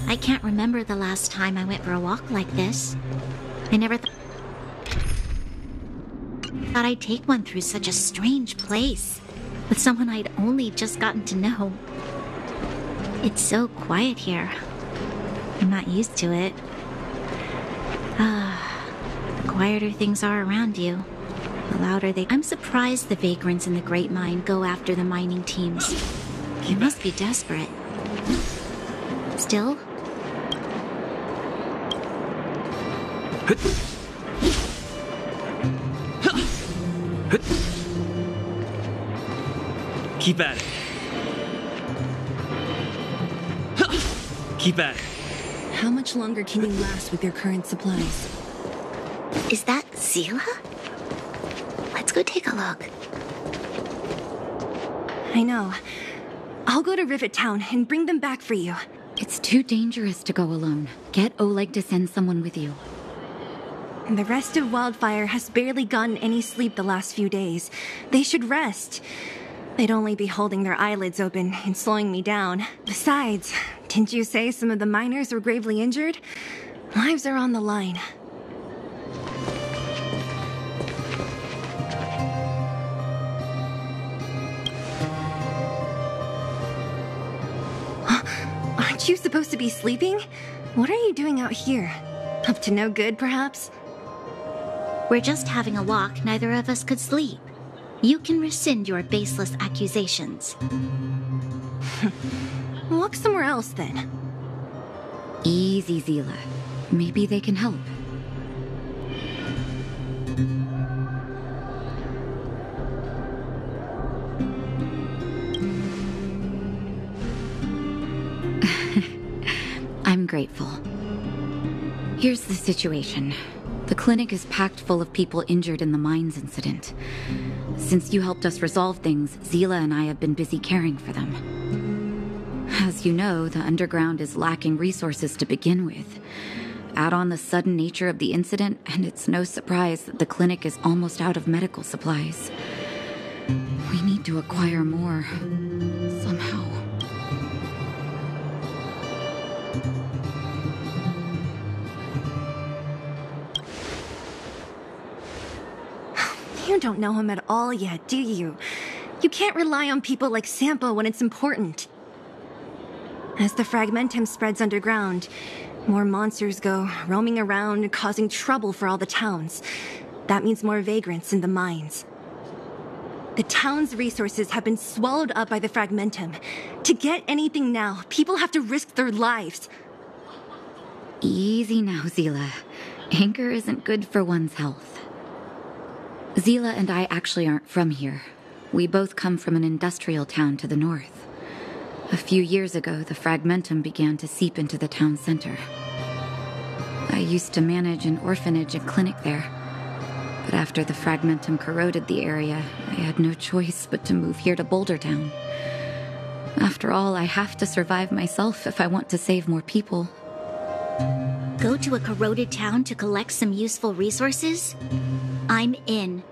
I can't remember the last time I went for a walk like this. I never thought I'd take one through such a strange place, with someone I'd only just gotten to know. It's so quiet here. I'm not used to it. The quieter things are around you, the louder they... I'm surprised the vagrants in the Great Mine go after the mining teams. They must be desperate. Still? Keep at it. Keep at it. How much longer can you last with your current supplies? Is that Seele? Let's go take a look. I know. I'll go to Rivet Town and bring them back for you. It's too dangerous to go alone. Get Oleg to send someone with you. And the rest of Wildfire has barely gotten any sleep the last few days. They should rest. They'd only be holding their eyelids open and slowing me down. Besides, didn't you say some of the miners were gravely injured? Lives are on the line. Aren't you supposed to be sleeping? What are you doing out here? Up to no good, perhaps? We're just having a walk. Neither of us could sleep. You can rescind your baseless accusations. Walk somewhere else, then. Easy, Seele. Maybe they can help. I'm grateful. Here's the situation. The clinic is packed full of people injured in the mines incident. Since you helped us resolve things, Seele and I have been busy caring for them. As you know, the underground is lacking resources to begin with. Add on the sudden nature of the incident, and it's no surprise that the clinic is almost out of medical supplies. We need to acquire more, somehow. You don't know him at all yet, do you? You can't rely on people like Sampo when it's important. As the fragmentum spreads underground, more monsters go roaming around, causing trouble for all the towns. That means more vagrants in the mines. The town's resources have been swallowed up by the fragmentum. To get anything now, people have to risk their lives. Easy now, Seele. Anger isn't good for one's health. Seele and I actually aren't from here. We both come from an industrial town to the north. A few years ago, the fragmentum began to seep into the town center. I used to manage an orphanage and clinic there. But after the fragmentum corroded the area, I had no choice but to move here to Boulder Town. After all, I have to survive myself if I want to save more people. Go to a corroded town to collect some useful resources? I'm in.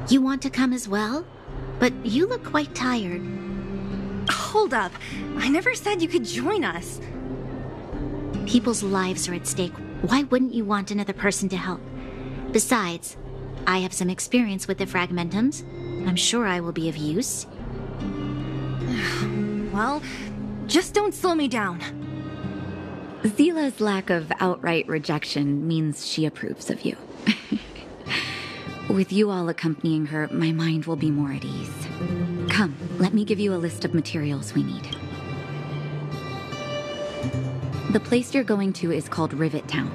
You want to come as well? But you look quite tired. Hold up. I never said you could join us. People's lives are at stake. Why wouldn't you want another person to help? Besides, I have some experience with the fragmentums. I'm sure I will be of use. Well, just don't slow me down. Seele's lack of outright rejection means she approves of you. With you all accompanying her, my mind will be more at ease. Come, let me give you a list of materials we need. The place you're going to is called Rivet Town.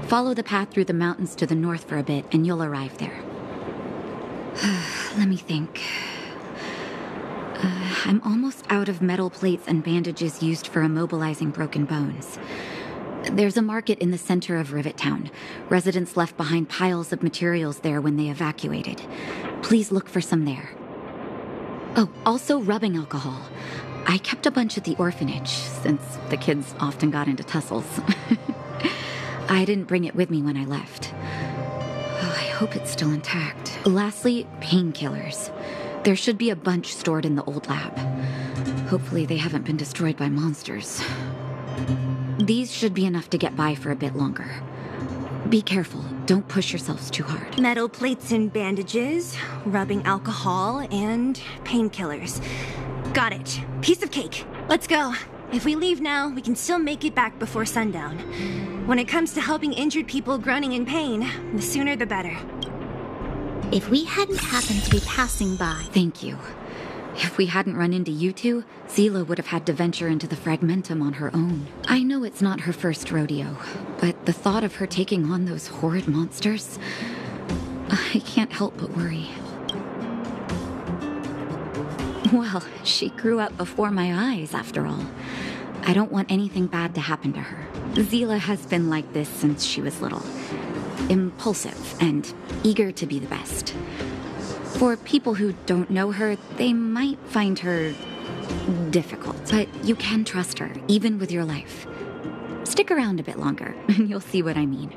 Follow the path through the mountains to the north for a bit, and you'll arrive there. Let me think. I'm almost out of metal plates and bandages used for immobilizing broken bones. There's a market in the center of Rivet Town. Residents left behind piles of materials there when they evacuated. Please look for some there. Oh, also rubbing alcohol. I kept a bunch at the orphanage, since the kids often got into tussles. I didn't bring it with me when I left. Oh, I hope it's still intact. Lastly, painkillers. There should be a bunch stored in the old lab. Hopefully they haven't been destroyed by monsters. These should be enough to get by for a bit longer. Be careful. Don't push yourselves too hard. Metal plates and bandages, rubbing alcohol, and painkillers. Got it. Piece of cake. Let's go. If we leave now, we can still make it back before sundown. When it comes to helping injured people groaning in pain, the sooner the better. If we hadn't happened to be passing by... Thank you. If we hadn't run into you two, Seele would have had to venture into the Fragmentum on her own. I know it's not her first rodeo, but the thought of her taking on those horrid monsters... I can't help but worry. Well, she grew up before my eyes, after all. I don't want anything bad to happen to her. Seele has been like this since she was little. Impulsive and eager to be the best. For people who don't know her, they might find her difficult. But you can trust her, even with your life. Stick around a bit longer, and you'll see what I mean.